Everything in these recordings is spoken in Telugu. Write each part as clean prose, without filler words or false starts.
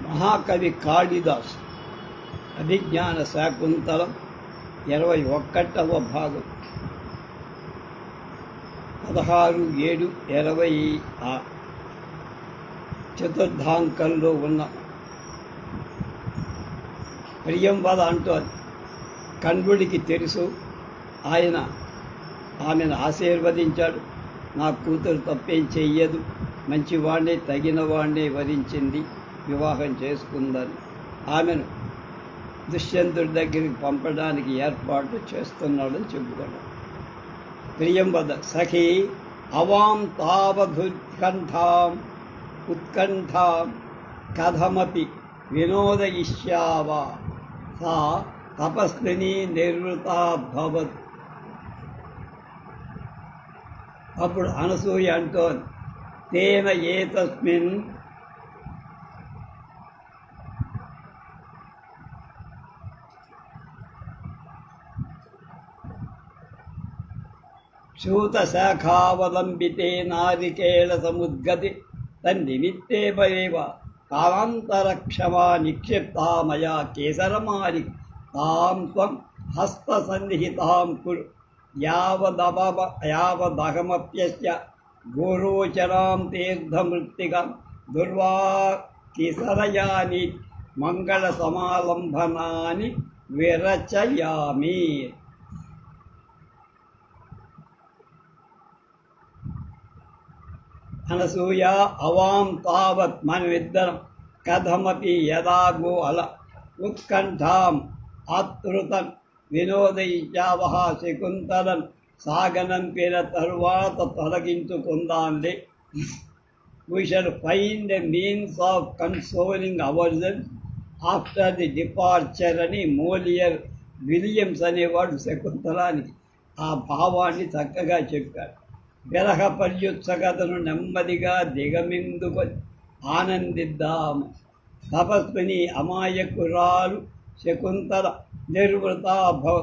మహాకవి కాళిదాసు అభిజ్ఞాన శాకుంతలం 21వ భాగం 16/7/20 చతుర్థాంకంలో ఉన్న ప్రియంవద అంటోంది. కణ్వుడికి తెలుసు, ఆయన ఆమెను ఆశీర్వదించాడు. నా కూతురు తప్పేం చెయ్యదు, మంచివాణ్ణే తగినవాణ్ణే వరించింది, వివాహం చేసుకుందని ఆమెను దుష్యంతుడి దగ్గరికి పంపడానికి ఏర్పాటు చేస్తున్నాడని చెప్పుకున్నాడు. ప్రియంవద సఖీ అవాం తావధుత్కంఠాం కథమపి వినోదయిష్యావా సా తపస్విని నిర్వృతాభవత్. అప్పుడు అనసూయ అంటోంది, తేన ఏతస్మిన్ శూతశాఖావలంబితే నారికేళ సముద్గతి తన్నిమిత్తేవ కాలాంతరక్షమా నిక్షిప్తా మయా కేసరమారి తాం త్వం హస్తసన్నిహితాం కురు యావదహమప్యస్య గోరోచరాం తీర్థమృత్తికం దుర్వా కేసరయాని మంగళ సమాలంబనాని విరచయామి. అనసూయ అవాం తావత్, మనమిద్దరం కథమపి యదాగో అల ఉత్కంఠాం ఆతృతం వినోదయిచావహ శకుంతలం సాగనంపిన తరువాత తొలగించుకుందాంలే. We shall find a means of consoling ourselves after the departure అని మోలియర్ విలియమ్స్ అనేవాడు శకుంతలానికి ఆ భావాన్ని చక్కగా చెప్పాడు. విరహ పర్యుత్సకతను నెమ్మదిగా దిగమిందుకొని ఆనందిద్దాము. తపస్విని అమాయకురాలు శకుంతల నిర్వృతాభవ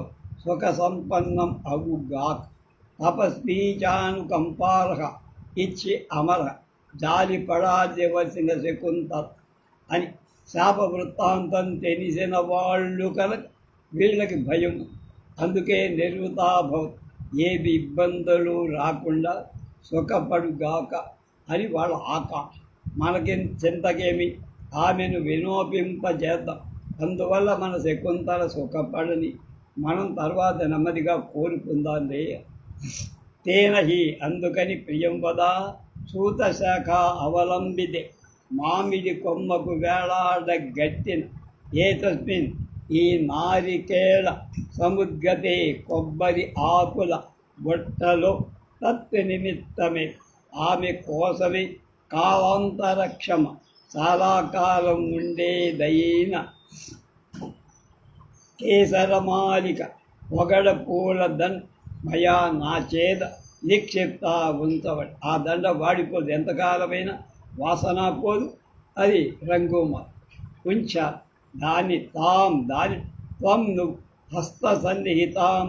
సుఖ సంపన్నం అగుగాక. తపస్వీచానుకంపార్హ ఇచ్చి అమర జాలి పడాల్సిన శకుంతల అని శాప వృత్తాంతం తెలిసిన వాళ్ళు కనుక వీళ్ళకి భయం. అందుకే నిర్వృతాభవ, ఏవి ఇబ్బందులు రాకుండా సుఖపడుగాక అని వాళ్ళ ఆకాంక్ష. మనకి చింతకేమి, ఆమెను వినోపింపజేద్దాం. అందువల్ల మన శకుంతల సుఖపడని మనం తర్వాత నెమ్మదిగా కోరుకుందాంలే. తేనహి, అందుకని ప్రియంవద సూతశాఖ అవలంబితే, మామిడి కొమ్మకు వేలాడ గట్టిన ఏతస్మిన్ ఈ నారికేళ సముద్గతే కొబ్బరి ఆకుల బుట్టలో తత్ నిమిత్తమే ఆమె కోసమే కాలాంతరక్షమ చాలా కాలం ఉండేదైన కేసరమాలిక పొగడ పూల దండ మయా నా చేత నిక్షిప్త ఉంచబడి. ఆ దండ వాడిపోదు, ఎంతకాలమైనా వాసన పోదు, అది రంగు ఉంచా. దాని త్వం నువ్వు హస్త సన్నిహితాం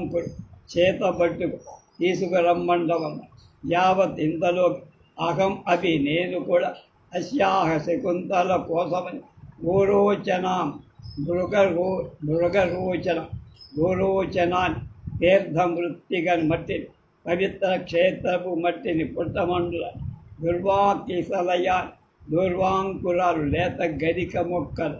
చేతబట్టుకు తీసుకురమ్మండవమ్మ. యావత్ ఇంతలో అహం అవి నేను కూడా అస్యాహ శకుంతల కోసమని గోరోచనాన్ని తీర్థమృత్తికని మట్టిని, పవిత్ర క్షేత్రపు మట్టిని, పుట్టమండుల దుర్వాకిసలయాన్ని, దుర్వాంకురాలు లేత గరిక మొక్కలు,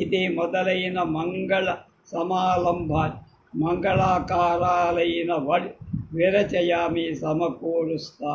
ఇది మొదలైన మంగళ సమాలంభాన్ని, మంగళాకారాలైన వడి విరచయామి సమకూరుస్తా.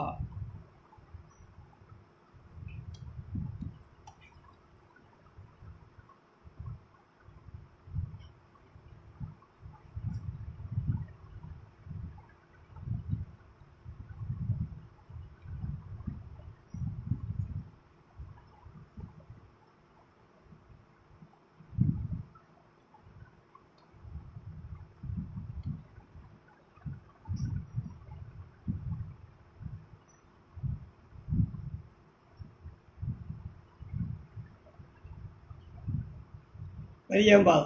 ప్రియంవద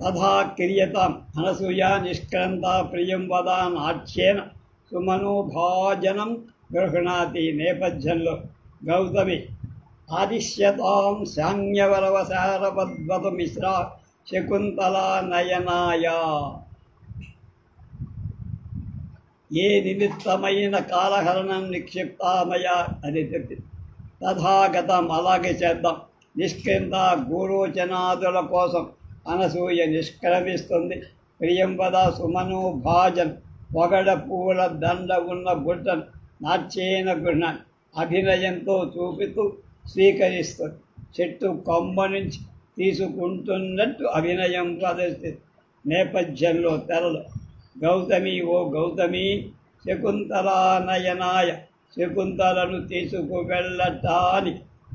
తథా క్రియతాం. అనసూయ నిష్క్రాంత ప్రియంవద నాట్యేన సుమనోభాజనం గృహణాతి. నేపథ్యంలో గౌతమి ఆదిశ్యతాం శాన్యవరవసారవద్వత మిశ్రా శకుంతలా నయనాయ. ఏ నిమిత్తమైన కాలహరణం నిక్షిప్తామయ అని చెప్పి తథాగతం అలాగే చేద్దాం. నిష్క్రింద గోరోచనాదుల కోసం అనసూయ నిష్క్రమిస్తుంది. ప్రియంవద సుమనోభాజన్ పొగడ పూల దండ ఉన్న బుట్టను నాట్యేన గృహ్ణాన్ని అభినయంతో చూపుతూ స్వీకరిస్తుంది. చెట్టు కొమ్మ నుంచి తీసుకుంటున్నట్టు అభినయం ప్రదర్శిస్తుంది. నేపథ్యంలో తెరలు గౌతమి ఓ గౌతమి శకుంతలానయనాయ శకుంతలను తీసుకువెళ్ళటాని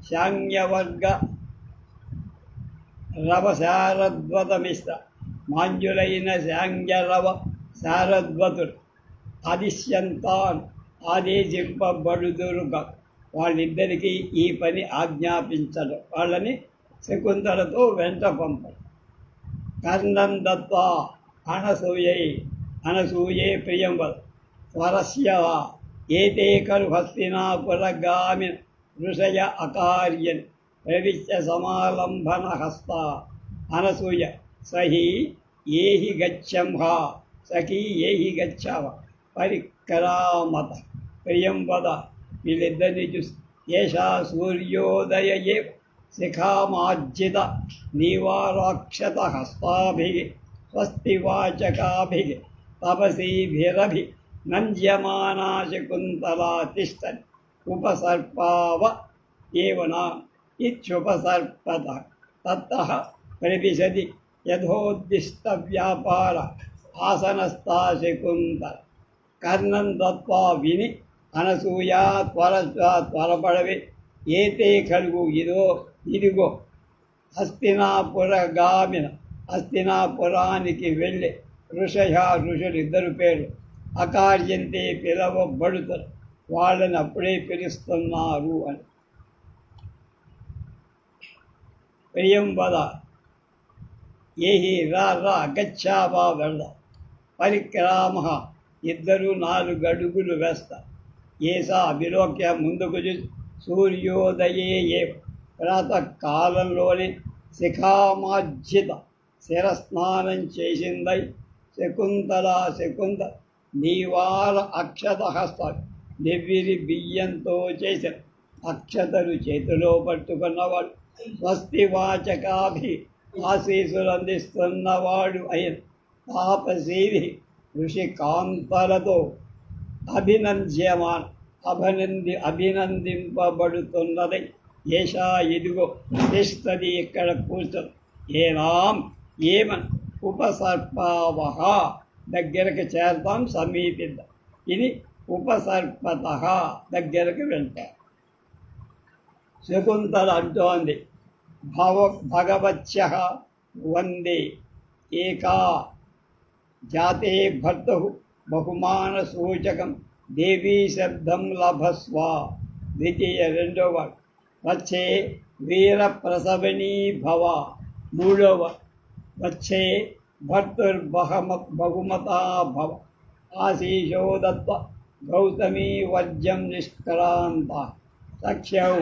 శాంగ్యవర్గ రవ శారద్వతమిస్త మాంజులైన శాంగ్యరవ శారద్వతుడు ఆదిశ్యంతాన్ ఆదేశింపబడుదురుగా. వాళ్ళిద్దరికీ ఈ పని ఆజ్ఞాపించడం, వాళ్ళని శకుంతలతో వెంట పంపడం. కర్ణం దత్వా అనసూయే ప్రియంవద స్వరస్య ఏతే ఖలు హస్తినాపురగామి ఋషయ అకార్యన్ ప్రవిశ్య సమాలంబన హస్త. అనసూయ సహి ఏహి గచ్చంహ సఖీ ఏహి గచ్చావ పరిక్రామత. ప్రియంవద వీళ్ళిద్దరిని చూసి ఏషా సూర్యోదయ శిఖామార్జిత నీవారాక్షత హస్తాభి స్వస్తివాచకాభి తపసీభిరభి నంజ్యమానా శకుంతలా తిష్టన్ ఉపసర్పావ ఏవనా ఇత్యుపసర్పత. తత్తః ప్రవిశతి యథోద్దిష్ట వ్యాపార ఆసనస్థా శకుంతల. కర్ణం దత్వా విని అనసూయ త్వరపడవి. ఏతే కలుగు ఇదిగో హస్తినాపురగామిన హస్తినాపురానికి వెళ్ళి ఋషులు ఇద్దరు పేరు అకార్యంతే పిలవబడుతారు, వాళ్ళని అప్పుడే పిలుస్తున్నారు అని. ప్రియంవద ఏహి రా గచ్చావా వెళద. పరిక్రామ ఇద్దరు 4 అడుగులు వేస్తా. ఏసా విలోక్య ముందుకు చూసి సూర్యోదయే ఏ ప్రాతకాలంలోనే శిఖామార్జిత శిరస్నానం చేసిందై శకుంతల నీవార అక్షత హస్త నెవ్విరి బియ్యంతో చేసిన అక్షతలు చేతిలో పట్టుకున్నవాడు స్వస్తివాచకాభి ఆశీసులు అందిస్తున్నవాడు అయిన తాపసీవి ఋషికాంతలతో అభినందింపబడుతున్నది. ఏషా ఇదిగో తిష్టది ఇక్కడ కూర్చొని. ఏనాం ఏమన్ ఉపసర్పావహ దగ్గరకు చేరతాం, సమీపిద్దాం. ఇది ఉపసర్పత దగ్గరకు వెళ్తాం. శకుంతల అంటోంది భగవత్య వందే ఏకా జాతే భర్తు బహుమాన సూచకం దేవీ శబ్దం లభస్వ. ద్వితీయ 2వ వచ్చే వీర ప్రసవణీ భవ. 3వ వచ్చే భర్తుర్బహుమతా భవ. ఆశీషో దత్త గౌతమీ వర్జం నిష్క్రాంత. సఖ్యౌ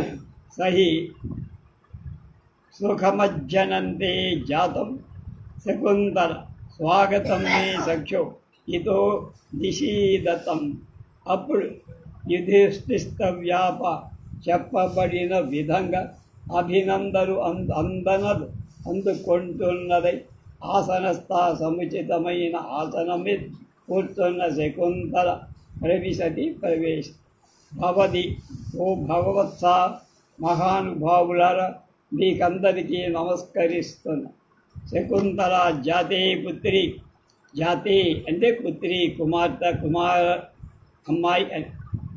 సహి సుఖమజ్జనంతే జాతం శకుంతల స్వాగతం మే సఖ్యో ఇతో నిషీదతం. అప్పుడు యుధిష్ఠిస్తవ్యాప చెప్పబడిన విధంగా అభినందనలు అందుకుంటున్నదై ఆసనస్థ సముచితమైన ఆసనం మీద కూర్చున్న శకుంతల ప్రవేశ భవతి. ఓ భగవత్స మహానుభావులారా, మీకందరికీ నమస్కరిస్తున్నా. శకుంతల జాతే పుత్రి. జాతి అంటే పుత్రి, కుమార్తె, అమ్మాయి అని.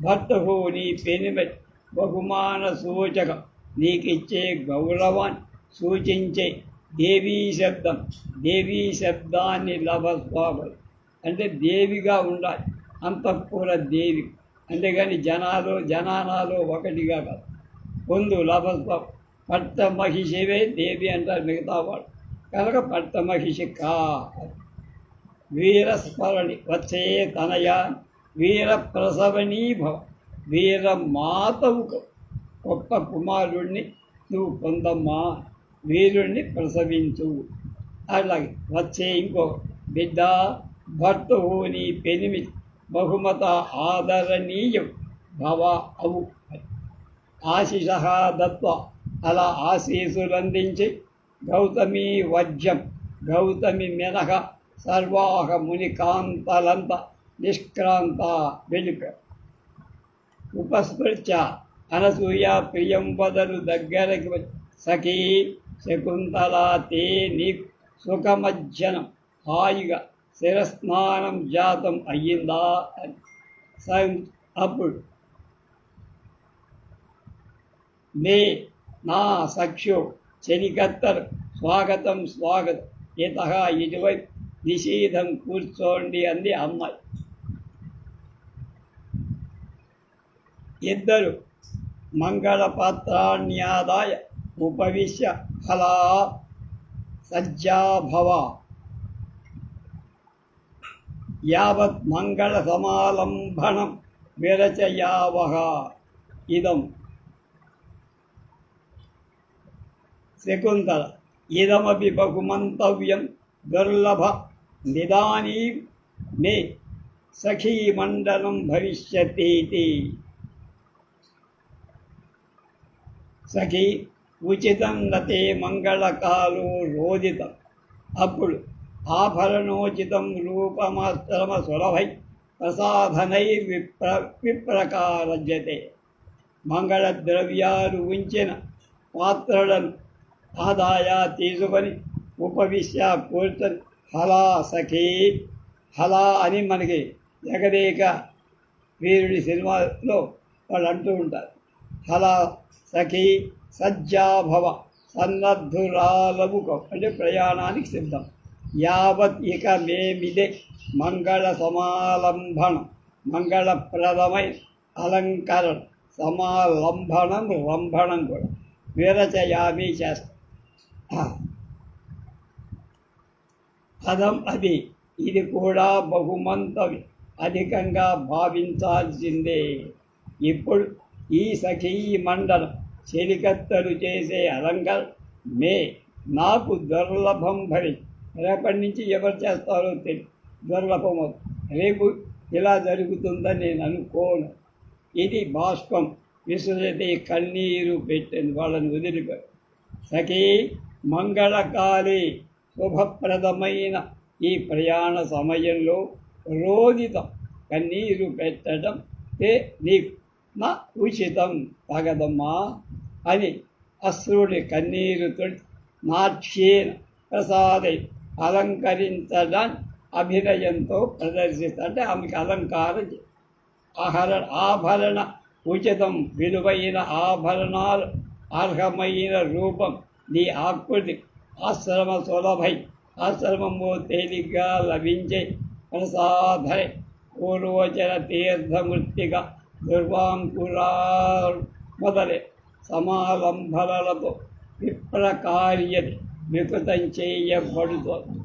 భర్తకు నీ పెనిమిటి బహుమాన సూచకం నీకిచ్చే గౌరవాన్ని సూచించే దేవీ శబ్దం. దేవీ శబ్దాన్ని లభస్వాభ అంటే దేవిగా ఉండాలి, అంతఃపుర దేవి. అంతేగాని జనానాలో ఒకటిగా కాదు. పొందు లభస్వ పట్ట మహిషివే దేవి అంటారు మిగతా వాడు కనుక పట్ట మహిషి కా. వీరస్మరణి వచ్చే తనయ వీర ప్రసవణీ భవ. వీరమాతవు గొప్ప కుమారుణ్ణి నువ్వు పొందమ్మా, వీరుణ్ణి ప్రసవించు. అలాగే వచ్చే ఇంకో బిడ్డ, భర్తవు నీ పెనిమి బహుమత ఆదరణీయం భవ అవు ఆశిష దత్వ. అలా ఆశీసులందించి గౌతమి వజ్యం, గౌతమి మెనహ సర్వాహ మునికాంతలంత నిష్క్రాంత వెళ్ళిపోయారు. ఉపస్పృత్య అనసూయ ప్రియం వదలు దగ్గరికి వచ్చి, సఖీ శకుంతల తే నీ సుఖమజ్జనం, హాయిగా శిరస్నానం జాతం అయ్యిందా అని. అప్పుడు మే నా సఖ్యో చెలికత్తరు స్వాగతం స్వాగతం, ఇత ఇటువైపు నిషీధం కూర్చోండి అంది అమ్మాయి. ఇద్దరు మంగళపాత్రాన్యాదాయ ఉపవిశ్య ఫలా సజ్జాభవ యావత్ మంగళ సమాలంబనం విరచయావహ. ఇదం శకుంతల ఇదమపి బహుమంతవ్యం దుర్లభ నిదానీ మే సఖీమండలం భవిష్యతీతి. సఖీ ఉచితం నతే మంగళకాలో రోదితం. అప్పుడు ఆభరణోచితం రూపమాశ్రమ సులభై ప్రసాధనై విప్రకారజ్యతే. మంగళద్రవ్యాలు ఉంచిన పాత్రలను ఆదాయ తీసుకొని ఉపవిశ్య కూర్చొని హలా సఖీ, హలా అని మనకి జగదేక వీరుడి సినిమాలో వాళ్ళు అంటూ ఉంటారు. హలా సఖీ సజ్జాభవ, సన్నద్ధురాలవుకో అంటే ప్రయాణానికి సిద్ధం. యావత్ ఇక మేమిదే మంగళ సమాలంబనం, మంగళప్రదమై అలంకరణ, సమాలంబనం రంభణం కూడా విరచయామి చేస్తాం. అదం అది, ఇది కూడా బహుమంతవి, అధికంగా భావించాల్సిందే. ఇప్పుడు ఈ సఖీ మండలం చెలికత్తలు చేసే అలంకరణ మే నాకు దుర్లభం భవి. రేపటి నుంచి ఎవరు చేస్తారో తెలియదు, దుర్లభం అవుతుంది. రేపు ఇలా జరుగుతుందని నేను అనుకోను. ఇది బాష్పం విశ్వజతి కన్నీరు పెట్టింది, వాళ్ళని వదిలిపోయి. సఖీ మంగళకాలి శుభప్రదమైన ఈ ప్రయాణ సమయంలో రోదితం కన్నీరు పెట్టడం నీకు నా ఉచితం తగదమ్మా అని అశ్రుడి కన్నీరు తొడి నాట్యేన ప్రసాదై అలంకరించడాన్ని అభినయంతో ప్రదర్శిస్తా. అంటే ఆమెకి అలంకారం ఆభరణ ఉచితం, విలువైన ఆభరణాలు అర్హమైన రూపం నీ ఆకృతి ఆశ్రమ సులభై, ఆశ్రమము తేలిగ్గా లభించే ప్రసాదై పూర్వచన తీర్థమృత్తిగా దుర్వాంకురా మొదలే సమాలంబనలతో విప్రకార్యని వికృతం చేయబడుతోంది.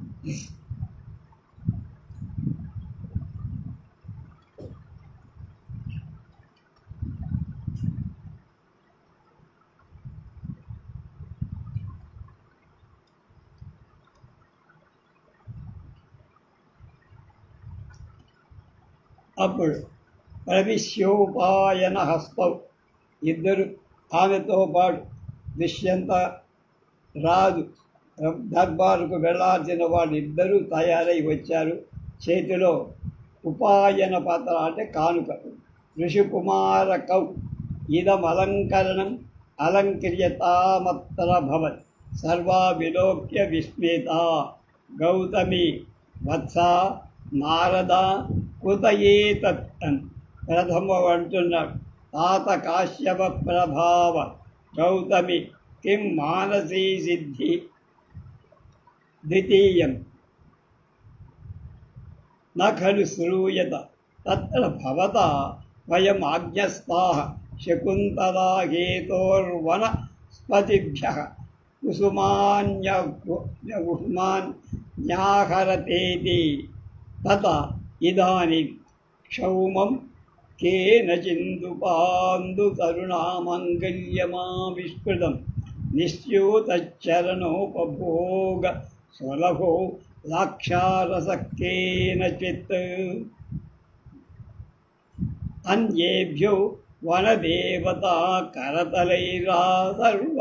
అప్పుడు ప్రవిశ్యోపాయన హస్తవు, ఇద్దరు ఆమెతో పాటు దుష్యంత రాజు దర్బారుకు వెళ్లాల్సిన వాళ్ళు ఇద్దరూ తయారై వచ్చారు. చేతిలో ఉపాయన పాత్ర అంటే కానుక. ఋషికుమార కౌ ఇదం అలంకరణం అలంక్రియతామత్ర భవతి. సర్వా విలోక్య విస్మిత గౌతమి వత్స నారద కుత ఏతత్ అని ప్రథమ అంటున్నాడు. తాత కాశ్యప ప్రభావ గౌతమి కిం మానసీ సిద్ధి ద్వితీయం న ఖలు శ్రూయత తత్ర భవతా వయం ఆజ్ఞస్తాః శకుంతలా హేతోర్వనస్పతిభ్యః కుసుమాన్యాహరతేతి తత ఇదానీం క్షౌమం కేనచిందుపాందు తరుణామంగళ్యమావిష్కృతం నిశ్యూతచ్చరణోపభోగ సులభో లాక్షారసకేనచిత్ అన్యేభ్యో వనదేవతా కరతలైరా సర్వ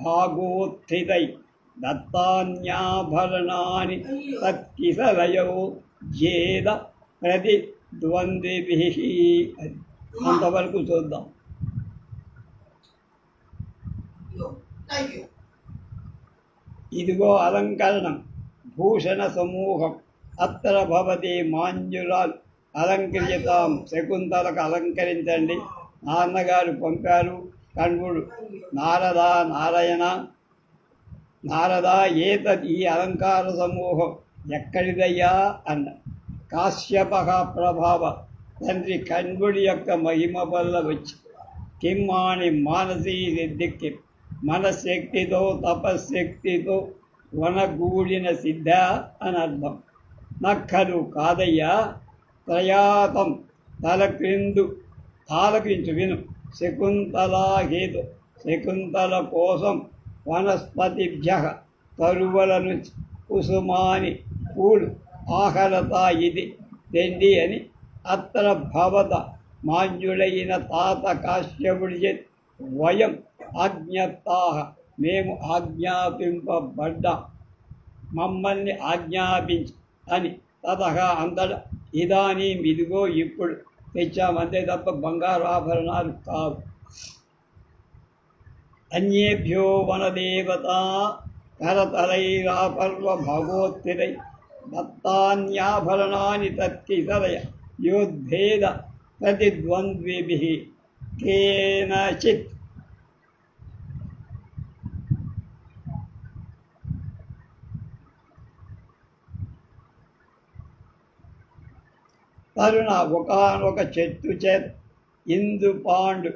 భాగోత్థితై దత్తాన్యాభరణాని తత్కిసలయో జేద ప్రతిద్వంద్విభిః. అంతవరకు చూద్దాం. ఇదిగో అలంకరణం, భూషణ సమూహం. అత్ర భవతి మాంజురాల్ అలంకరితాం. శకుంతలకు అలంకరించండి. నాన్నగారు పంపారు. కణ్వుడు నారద ఏతద్, ఈ అలంకార సమూహం ఎక్కడిదయ్యా అన్న. కాశ్యప ప్రభావ, తండ్రి కణ్వుడి యొక్క మహిమ వల్ల వచ్చి కిమ్మాని మానసీ సిద్ధికి, మనశక్తితో తపశక్తితో వనగూడిన సిద్ధ అని అర్థం. నక్కలు కాదయ్యా. త్రయాతం, తల క్రిందు. ఆలకించు, విను. శకుంతలా హేతు, శకుంతల కోసం వనస్పతిభ్య తరువల నుంచి కుసుమాని పూలు ఆహరత ఇది తెండి అని. అత్ర భవత, మాన్యుడైన తాత కాశ్యపుడి చేతి వయం ఆజ్ఞప్తాః, మేము ఆజ్ఞాపింపబడ్డా, మమ్మల్ని ఆజ్ఞాపించి అని. తతః, అంతట ఇదానీం, ఇదిగో ఇప్పుడు తెచ్చామంతే తప్ప బంగారు ఆభరణాలు కావు. అన్యేభ్యో వనదేవతా కరతలైరాపర్వ భాగోత్తిరై దత్తాన్యాభరణాని తత్కిసలయ యోద్ధేద ప్రతిద్వంద్విభిః కేనచిత్. తరుణ ఒకనొక చెట్టు చేత ఇందుపాండు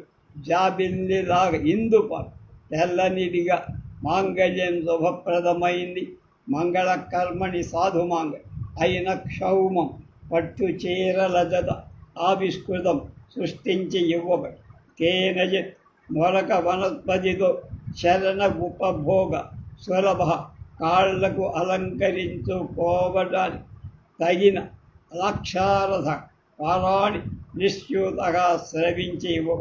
జాబిల్లిలాగా, ఇందుపాండు తెల్లనిదిగా, మాంగళ్యం శుభప్రదమైంది, మంగళకర్మణి సాధుమాంగ అయిన క్షౌమం పట్టు చీరల జత ఆవిష్కృతం సృష్టించి ఇవ్వబడి కేనజిత్ మరొక వనస్పతితో చరణ ఉపభోగ సులభ కాళ్లకు అలంకరించుకోవడానికి తగిన లాక్షారథ పారాణి నిశ్యూతగా స్రవించి ఇవ్వ.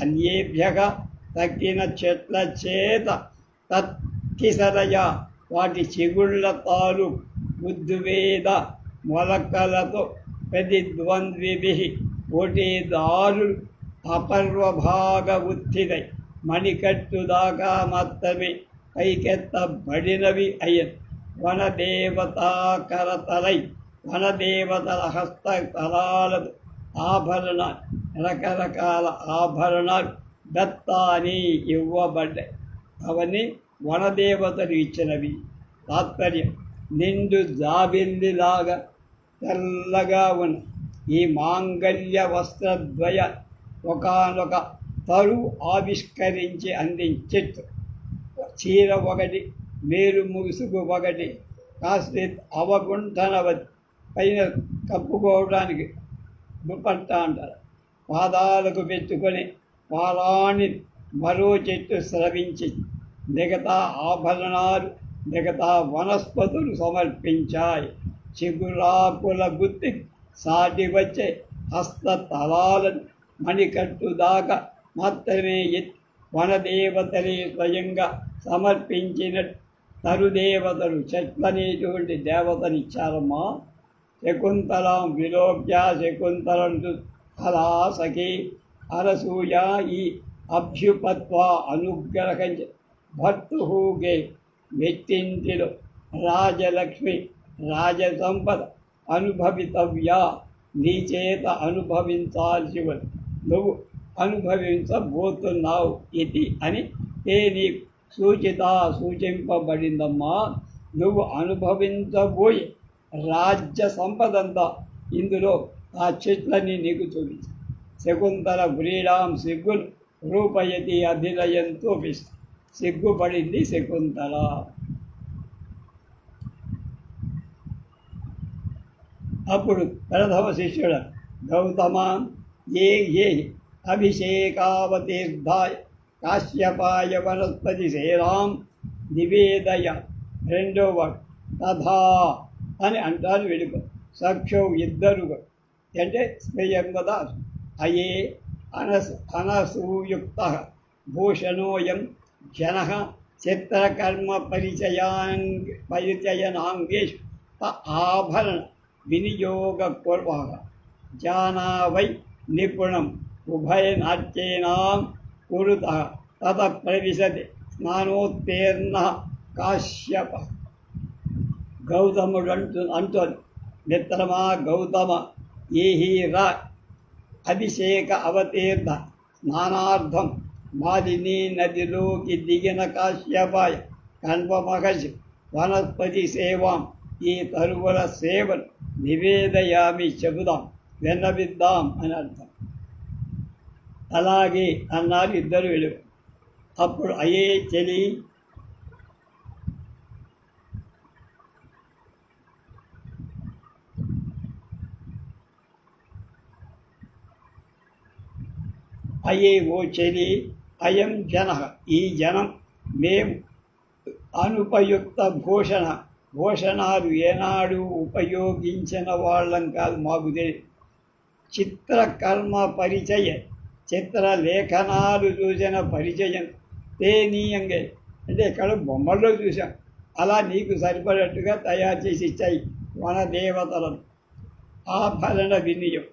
అన్యేభ్యగా తక్కిన చెట్ల చేత తత్కిసరయ, వాటి చిగుళ్ళ తాలు బుద్ధివేద మొలకలతో ప్రతిద్వంద్విభిః పోటీదారులు అపర్వభాగ ఉత్థితై మణికట్టు దాకా మాత్రమే పైకెత్తబడినవి అయ్యను. వనదేవతా కరతలై, వనదేవతల హస్తకళాలతో ఆభరణాలు, రకరకాల ఆభరణాలు దత్తాని ఇవ్వబడ్డాయి. అవన్నీ వనదేవతలు ఇచ్చినవి. తాత్పర్యం, నిండు జాబిల్లిలాగా తెల్లగా ఉన్న ఈ మాంగళ్య వస్త్రద్వయ ఒకనొక తరువు ఆవిష్కరించి అందించెట్టు. చీర ఒకటి, మేరు ముసుగు ఒకటి, కాస్త అవగుంఠనవతి పైన కప్పుకోవడానికి దుపట్టా అంటారు. పాదాలకు పెట్టుకొని పారాణి మరో చెట్టు స్రవించి మిగతా ఆభరణాలు, మిగతా వనస్పతులు సమర్పించాయి. చిగురాకుల గుత్తి సాటి వచ్చే హస్తతలాలను మణికట్టు దాకా మాత్రమే వనదేవతలే స్వయంగా సమర్పించిన తరుదేవతలు చెట్లనేటువంటి దేవతనిచ్చారమ్మా. శకుంతలం విలోక్య శకుంతలంటు అలా సఖి అరసూయ ఈ అభ్యుపత్వ అనుగ్రహం భర్తుహుగే వ్యక్తింటిలో రాజలక్ష్మి రాజసంపద అనుభవితవ్యా, నీ చేత అనుభవించాల్సి నువ్వు అనుభవించబోతున్నావు ఇది అని నీ సూచింపబడిందమ్మా. నువ్వు అనుభవించబోయే రాజ్య సంపదంతా ఇందులో ఆ చెట్లని నీకు చూపించు. శకుంతల వ్రీడాం సిగ్గును రూపయతి అభిలయంతో సిగ్గుపడింది శకుంతల. అప్పుడు ప్రథమ శిష్యుడు గౌతమ, ఏ ఏ అభిషేకావతీర్థాయ కాశ్యపాయ వనస్పతి సేరాం నివేదయ. రెండో వాడు తథా అని అంటారు వెలుగు. సఖ్యౌ ఇద్దరు అంటే స్వయంగద అయే అనసూయుక్త భూషణోయం జన చిత్రకర్మ పరిచయనాంగేషు ఆభరణ వినియోగ కుర్వః జానా వై నిపుణం ఉభయనాట్యేనాం కురుతః తత ప్రవిశతి స్నానోత్తీర్ణ కాశ్యప. గౌతముడు అంటోంది, మిత్రమా గౌతమ, ఏహీరా అభిషేక అవతీర్థ స్నానార్థం మాలినీ నదిలోకి దిగిన కాశ్యపాయ కన్వ మహర్షి వనస్పతి సేవాం ఈ తరువుల సేవను నివేదయామి, చెబుదాం, విన్నవిద్దాం అని అర్థం. అలాగే అన్నారు ఇద్దరు వెలుగు. అప్పుడు అయ్యే చెలి అయ్యే ఓ చెలి, అయం జన ఈ జనం మేము అనుపయుక్త భూషణాలు ఏనాడు ఉపయోగించిన వాళ్ళం కాదు, మాకు తెలియదు. చిత్రకర్మ పరిచయ చిత్రలేఖనాలు చూసిన పరిచయం తేనీయంగా అంటే ఇక్కడ బొమ్మల్లో చూసాం, అలా నీకు సరిపడేట్టుగా తయారు చేసి ఇచ్చాయి వనదేవతలను. ఆభరణ వినియం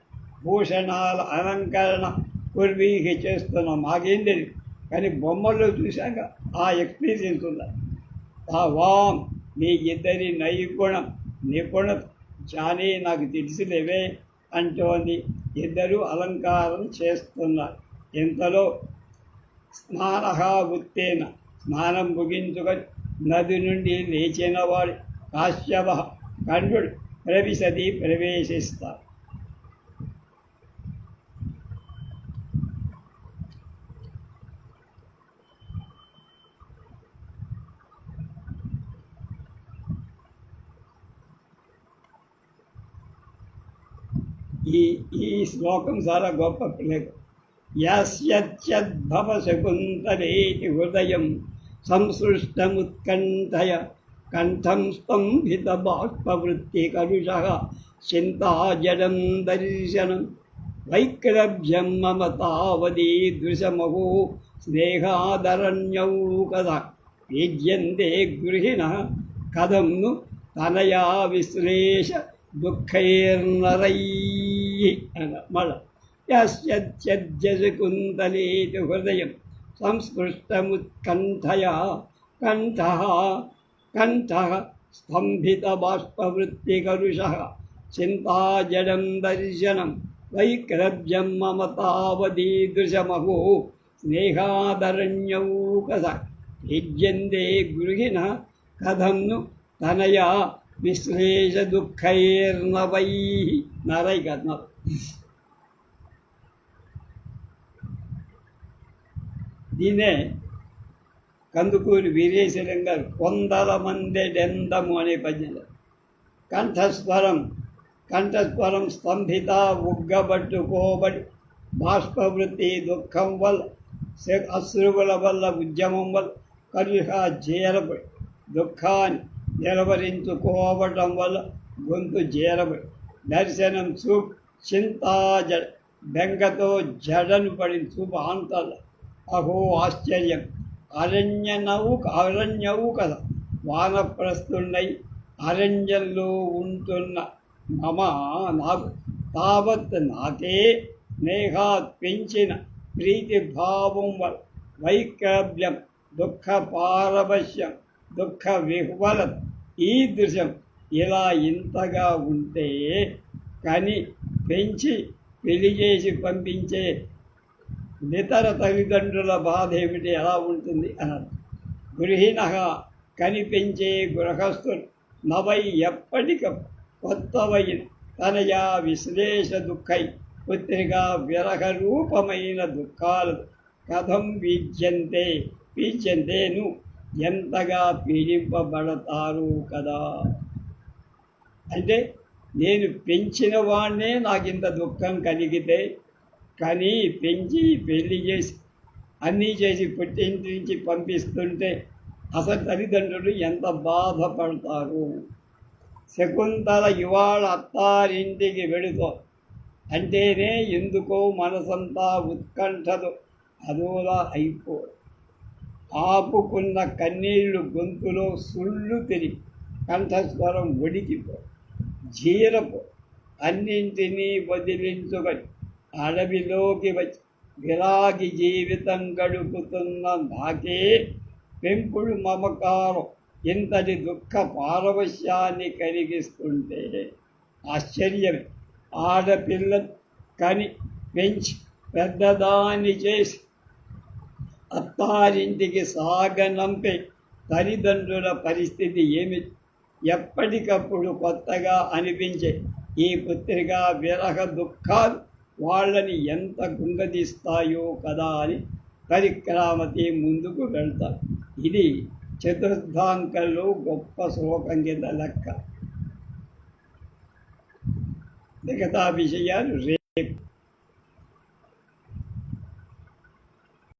భూషణాల అలంకరణ పూర్వీకి చేస్తున్నాం, మాకేం తెలియదు, కానీ బొమ్మల్లో చూశాక ఆ ఎక్స్పీరియన్స్ ఉండాలి. వాం మీ ఇద్దరి నిపుణత జానే నాకు తెలిసిలేవే అంటోంది. ఇద్దరు అలంకారం చేస్తున్నారు. ఇంతలో ఉత్తేన స్నానం ముగించుకొని నది నుండి లేచిన వాడు కాశ్యప కంఠుడు ప్రవేశిస్తారు. ఈ శ్లోకం చాలా గొప్ప పిల్లలు. యస్యద్భవ శకుంతలేతి హృదయం సంసృష్టముత్కంఠయ కంఠం స్తంభిత బాష్పవృత్తి కలుషః చింతాజడం దర్శనం వైక్లభ్యం మమ తావదీదృశమహో స్నేహాదరణ్యౌ కదా పీజ్యంతే గృహిణః కథం ను తనయా విశ్లేష దుఃఖైర్నరైః అన మళ్ళా యస్యద్యశకుంతలేతి హృదయం సంస్పృష్టముత్కంఠయా కంఠః స్తంభిత బాష్పవృత్తి కలుషః చింతాజడం దర్శనం వైక్లభ్యం మమ తావదీదృశమహో స్నేహాదరణ్యౌ కదా పీజ్యంతే గృహిణః కథం ను తనయా విశ్లేష దుఃఖైర్నవైః నరై కదా. దీన్నే కందుకూరి వీరేశలింగం గారు 100 మందెడెందము అనే పద్యంలో కంఠస్వరం స్తంభిత ఉగ్గబట్టుకోబడి బాష్పవృత్తి దుఃఖం వల్ల అశ్రువుల వల్ల ఉద్యమం వల్ల కలుష చేరబడి దుఃఖాన్ని నిలవరించుకోవటం వల్ల గొంతు చేరబడి దర్శనం చూపు చింతాజడ బెంగతో జడను పడిన చూపు ఆంతల అహో ఆశ్చర్యం అరణ్యవు కదా వానప్రస్తున్నై అరణ్యంలో ఉంటున్న నాకు తావత్ నాకే స్నేహాత్ పెంచిన ప్రీతి భావం వల్ల వైక్లభ్యం దుఃఖ పారవశ్యం దుఃఖ విహ్వలత ఈ దృశ్యం ఇలా ఇంతగా ఉంటే కానీ పెంచి పెళ్లి చేసి పంపించే ఇతర తల్లిదండ్రుల బాధ ఏమిటి, ఎలా ఉంటుంది అన్నారు. గృహిణః కనిపించే గృహస్థులు నవై ఎప్పటిక కొత్తవైన తనయా విశ్లేష దుఃఖై పుత్రిగా విరహ రూపమైన దుఃఖాలు కథం పీడ్యంతేను ఎంతగా పీడింపబడతారు కదా. అంటే నేను పెంచిన వాడినే నాకు ఇంత దుఃఖం కలిగితే కానీ పెంచి పెళ్లి చేసి అన్నీ చేసి పుట్టింటి నుంచి పంపిస్తుంటే అసలు తల్లిదండ్రులు ఎంత బాధపడతారు. శకుంతల ఇవాళ అత్తారింటికి వెళుతో అంటేనే ఎందుకో మనసంతా ఉత్కంఠతో అదోలా అయిపో. ఆపుకున్న కన్నీళ్లు గొంతులో సుళ్ళు తిరిగి కంఠస్వరం ఒడికిపో. జీరపు అన్నింటినీ వదిలించుకొని అడవిలోకి వచ్చి విరాగి జీవితం గడుపుతున్న నాకే పెంపుడు మమకారం ఇంతటి దుఃఖ పారవశ్యాన్ని కలిగిస్తుంటే ఆశ్చర్యమే. ఆడపిల్ల కని పెంచి పెద్దదాన్ని చేసి అత్తారింటికి సాగనంపే తల్లిదండ్రుల పరిస్థితి ఏమిటి? ఎప్పటికప్పుడు కొత్తగా అనిపించే ఈ పుత్రిక విరహ దుఃఖాలు వాళ్ళని ఎంత కుంగదీస్తాయో కదా అని పరిక్రామతి ముందుకు వెళ్తారు. ఇది చతుర్థాంకంలో గొప్ప శ్లోకం కింద లెక్క. మిగతా విషయాలు